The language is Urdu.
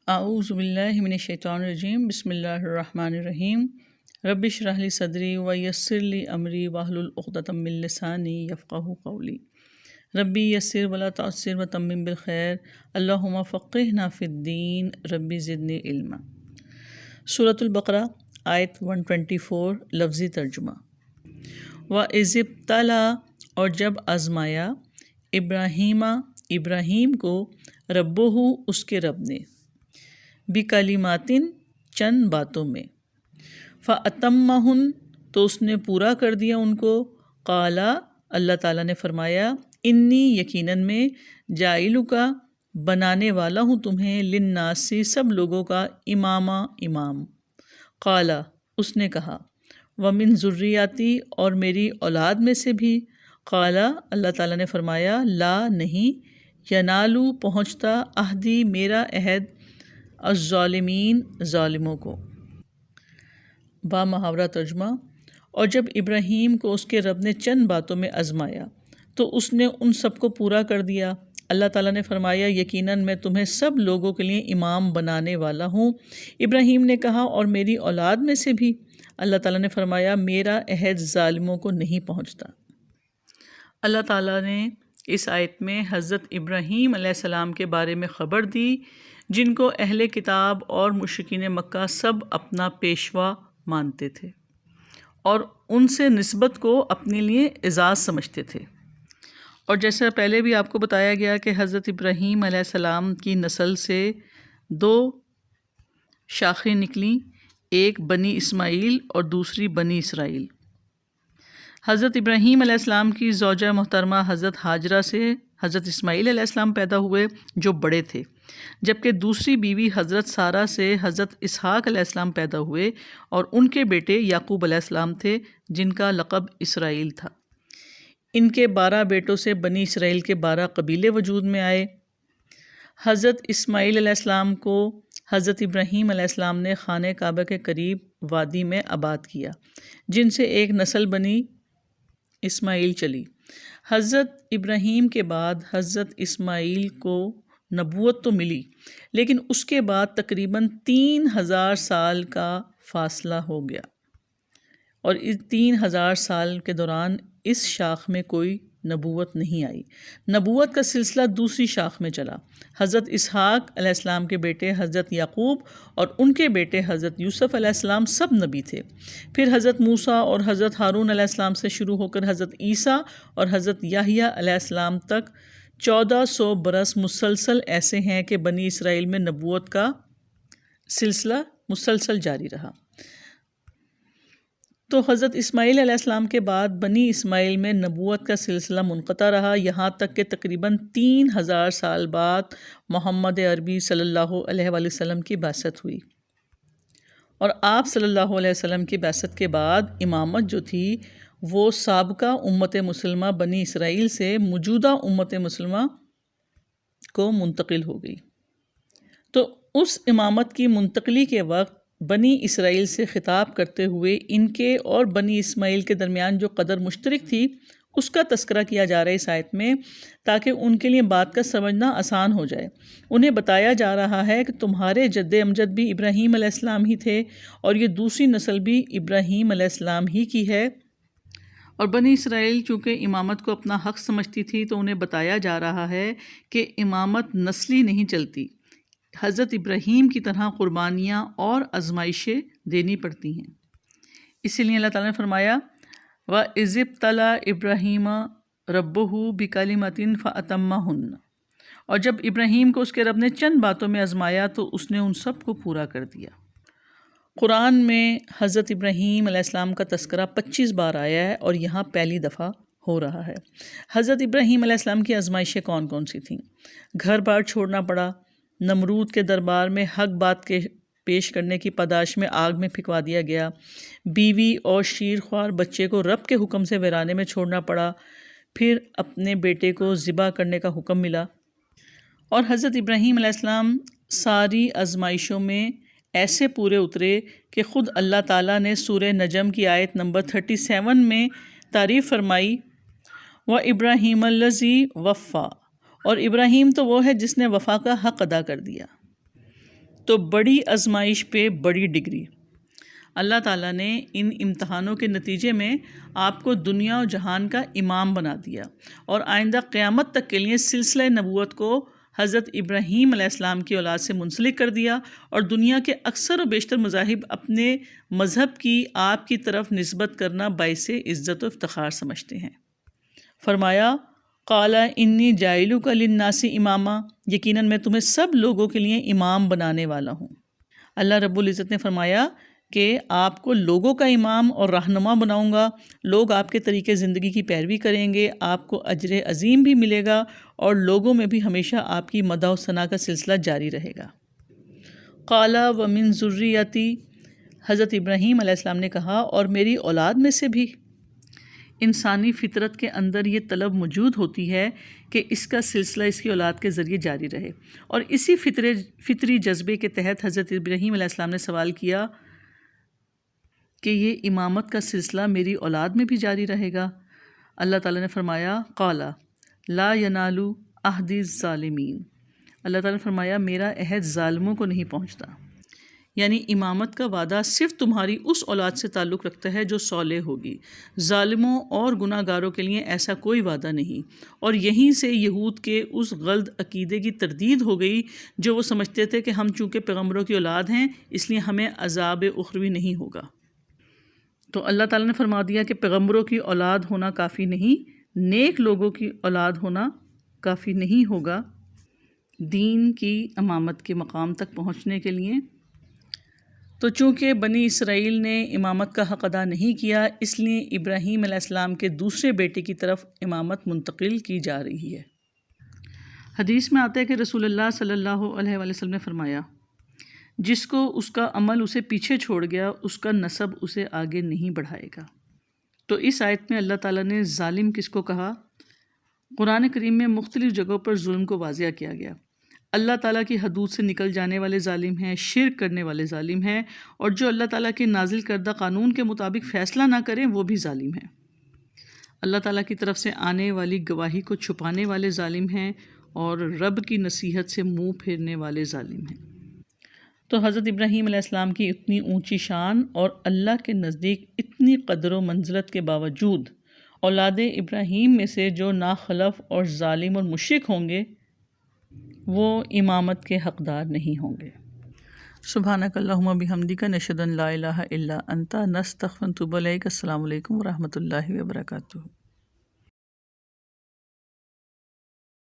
اعوذ باللہ من الشیطان الرجیم بسم اللہ الرحمن الرحیم رب اشرح لی صدری ویسر لی امری واحلل عقدۃ من لسانی یفقہوا قولی ربی یسر ولا تعسر وتمم بالخیر اللہم فقہنا فی الدین ربی زدنی علما۔ سورۃ البقرہ آیت 124 لفظی ترجمہ۔ وَإِذِ ابْتَلَىٰ اور جب آزمایا ابراہیم کو ربہ اس کے رب نے بکلمات چند باتوں میں فَأَتَمَّہُنَّ تو اس نے پورا کر دیا ان کو۔ قال اللہ تعالیٰ نے فرمایا انی یقیناً میں جاعلک بنانے والا ہوں تمہیں للناس سب لوگوں کا امام۔ قال اس نے کہا ومن ذریاتی اور میری اولاد میں سے بھی۔ قال اللہ تعالیٰ نے فرمایا لا نہیں ینالو پہنچتا عہدی میرا عہد الظالمین ظالموں کو۔ با محاورہ ترجمہ۔ اور جب ابراہیم کو اس کے رب نے چند باتوں میں آزمایا تو اس نے ان سب کو پورا کر دیا۔ اللہ تعالیٰ نے فرمایا یقیناً میں تمہیں سب لوگوں کے لیے امام بنانے والا ہوں۔ ابراہیم نے کہا اور میری اولاد میں سے بھی۔ اللہ تعالیٰ نے فرمایا میرا عہد ظالموں کو نہیں پہنچتا۔ اللہ تعالیٰ نے اس آیت میں حضرت ابراہیم علیہ السلام کے بارے میں خبر دی جن کو اہل کتاب اور مشرکین مکہ سب اپنا پیشوا مانتے تھے اور ان سے نسبت کو اپنے لیے اعزاز سمجھتے تھے۔ اور جیسا پہلے بھی آپ کو بتایا گیا کہ حضرت ابراہیم علیہ السلام کی نسل سے دو شاخیں نکلیں، ایک بنی اسماعیل اور دوسری بنی اسرائیل۔ حضرت ابراہیم علیہ السلام کی زوجہ محترمہ حضرت ہاجرہ سے حضرت اسماعیل علیہ السلام پیدا ہوئے جو بڑے تھے، جبکہ دوسری بیوی حضرت سارہ سے حضرت اسحاق علیہ السلام پیدا ہوئے اور ان کے بیٹے یعقوب علیہ السلام تھے جن کا لقب اسرائیل تھا۔ ان کے 12 بیٹوں سے بنی اسرائیل کے 12 قبیلے وجود میں آئے۔ حضرت اسماعیل علیہ السلام کو حضرت ابراہیم علیہ السلام نے خانہ کعبہ کے قریب وادی میں آباد کیا، جن سے ایک نسل بنی اسماعیل چلی۔ حضرت ابراہیم کے بعد حضرت اسماعیل کو نبوت تو ملی لیکن اس کے بعد تقریباً 3000 سال کا فاصلہ ہو گیا، اور اس 3000 سال کے دوران اس شاخ میں کوئی نبوت نہیں آئی۔ نبوت کا سلسلہ دوسری شاخ میں چلا۔ حضرت اسحاق علیہ السلام کے بیٹے حضرت یعقوب اور ان کے بیٹے حضرت یوسف علیہ السلام سب نبی تھے۔ پھر حضرت موسیٰ اور حضرت ہارون علیہ السلام سے شروع ہو کر حضرت عیسیٰ اور حضرت یحییٰ علیہ السلام تک 1400 برس مسلسل ایسے ہیں کہ بنی اسرائیل میں نبوت کا سلسلہ مسلسل جاری رہا۔ تو حضرت اسماعیل علیہ السلام کے بعد بنی اسماعیل میں نبوت کا سلسلہ منقطع رہا، یہاں تک کہ تقریباً 3000 سال بعد محمد عربی صلی اللہ علیہ وآلہ وسلم کی بعثت ہوئی، اور آپ صلی اللہ علیہ وسلم کی بعثت کے بعد امامت جو تھی وہ سابقہ امت مسلمہ بنی اسرائیل سے موجودہ امت مسلمہ کو منتقل ہو گئی۔ تو اس امامت کی منتقلی کے وقت بنی اسرائیل سے خطاب کرتے ہوئے ان کے اور بنی اسماعیل کے درمیان جو قدر مشترک تھی اس کا تذکرہ کیا جا رہا ہے اس آیت میں، تاکہ ان کے لیے بات کا سمجھنا آسان ہو جائے۔ انہیں بتایا جا رہا ہے کہ تمہارے جد امجد بھی ابراہیم علیہ السلام ہی تھے اور یہ دوسری نسل بھی ابراہیم علیہ السلام ہی کی ہے، اور بنی اسرائیل چونکہ امامت کو اپنا حق سمجھتی تھی تو انہیں بتایا جا رہا ہے کہ امامت نسلی نہیں چلتی، حضرت ابراہیم کی طرح قربانیاں اور آزمائشیں دینی پڑتی ہیں۔ اسی لیے اللہ تعالیٰ نے فرمایا وَإِذِ ابْتَلَىٰ إِبْرَاهِيمَ رَبُّهُ بِكَلِمَاتٍ فَأَتَمَّهُنَّ اور جب ابراہیم کو اس کے رب نے چند باتوں میں آزمایا تو اس نے ان سب کو پورا کر دیا۔ قرآن میں حضرت ابراہیم علیہ السلام کا تذکرہ 25 بار آیا ہے اور یہاں پہلی دفعہ ہو رہا ہے۔ حضرت ابراہیم علیہ السلام کی آزمائشیں کون کون سی تھیں؟ گھر بار چھوڑنا پڑا، نمرود کے دربار میں حق بات کے پیش کرنے کی پاداش میں آگ میں پھینکوا دیا گیا، بیوی اور شیرخوار بچے کو رب کے حکم سے ویرانے میں چھوڑنا پڑا، پھر اپنے بیٹے کو ذبح کرنے کا حکم ملا، اور حضرت ابراہیم علیہ السلام ساری آزمائشوں میں ایسے پورے اترے کہ خود اللہ تعالیٰ نے سورہ نجم کی آیت نمبر 37 میں تعریف فرمائی وَإِبْرَاهِيمَ الَّذِي وَفَّى، اور ابراہیم تو وہ ہے جس نے وفا کا حق ادا کر دیا۔ تو بڑی آزمائش پہ بڑی ڈگری۔ اللہ تعالیٰ نے ان امتحانوں کے نتیجے میں آپ کو دنیا و جہان کا امام بنا دیا اور آئندہ قیامت تک کے لیے سلسلہ نبوت کو حضرت ابراہیم علیہ السلام کی اولاد سے منسلک کر دیا، اور دنیا کے اکثر و بیشتر مذاہب اپنے مذہب کی آپ کی طرف نسبت کرنا باعث عزت و افتخار سمجھتے ہیں۔ فرمایا قال انی جاعلک للناس اماما، یقیناً میں تمہیں سب لوگوں کے لیے امام بنانے والا ہوں۔ اللہ رب العزت نے فرمایا کہ آپ کو لوگوں کا امام اور رہنما بناؤں گا، لوگ آپ کے طریقے زندگی کی پیروی کریں گے، آپ کو اجر عظیم بھی ملے گا اور لوگوں میں بھی ہمیشہ آپ کی مدح و ثنا کا سلسلہ جاری رہے گا۔ قال ومن ذریتی، حضرت ابراہیم علیہ السلام نے کہا اور میری اولاد میں سے بھی۔ انسانی فطرت کے اندر یہ طلب موجود ہوتی ہے کہ اس کا سلسلہ اس کی اولاد کے ذریعے جاری رہے، اور اسی فطری جذبے کے تحت حضرت ابراہیم علیہ السلام نے سوال کیا کہ یہ امامت کا سلسلہ میری اولاد میں بھی جاری رہے گا؟ اللہ تعالیٰ نے فرمایا قال لا ینال عہد الظالمین، اللہ تعالیٰ نے فرمایا میرا عہد ظالموں کو نہیں پہنچتا، یعنی امامت کا وعدہ صرف تمہاری اس اولاد سے تعلق رکھتا ہے جو صالح ہوگی، ظالموں اور گناہ گاروں کے لیے ایسا کوئی وعدہ نہیں۔ اور یہیں سے یہود کے اس غلط عقیدے کی تردید ہو گئی جو وہ سمجھتے تھے کہ ہم چونکہ پیغمبروں کی اولاد ہیں اس لیے ہمیں عذاب اخروی نہیں ہوگا۔ تو اللہ تعالیٰ نے فرما دیا کہ پیغمبروں کی اولاد ہونا کافی نہیں، نیک لوگوں کی اولاد ہونا کافی نہیں ہوگا دین کی امامت کے مقام تک پہنچنے کے لیے۔ تو چونکہ بنی اسرائیل نے امامت کا حق ادا نہیں کیا، اس لیے ابراہیم علیہ السلام کے دوسرے بیٹے کی طرف امامت منتقل کی جا رہی ہے۔ حدیث میں آتا ہے کہ رسول اللہ صلی اللہ علیہ وآلہ وسلم نے فرمایا جس کو اس کا عمل اسے پیچھے چھوڑ گیا اس کا نسب اسے آگے نہیں بڑھائے گا۔ تو اس آیت میں اللہ تعالیٰ نے ظالم کس کو کہا؟ قرآن کریم میں مختلف جگہوں پر ظلم کو واضح کیا گیا۔ اللہ تعالیٰ کی حدود سے نکل جانے والے ظالم ہیں، شرک کرنے والے ظالم ہیں، اور جو اللہ تعالیٰ کے نازل کردہ قانون کے مطابق فیصلہ نہ کریں وہ بھی ظالم ہیں۔ اللہ تعالیٰ کی طرف سے آنے والی گواہی کو چھپانے والے ظالم ہیں، اور رب کی نصیحت سے منہ پھیرنے والے ظالم ہیں۔ تو حضرت ابراہیم علیہ السلام کی اتنی اونچی شان اور اللہ کے نزدیک اتنی قدر و منزلت کے باوجود اولاد ابراہیم میں سے جو ناخلف اور ظالم اور مشرک ہوں گے وہ امامت کے حقدار نہیں ہوں گے۔ سبحانک اللہم بحمدک نشہد ان لا الہ الا انت نستغفرک ونتوب الیک۔ السلام علیکم ورحمۃ اللہ وبرکاتہ۔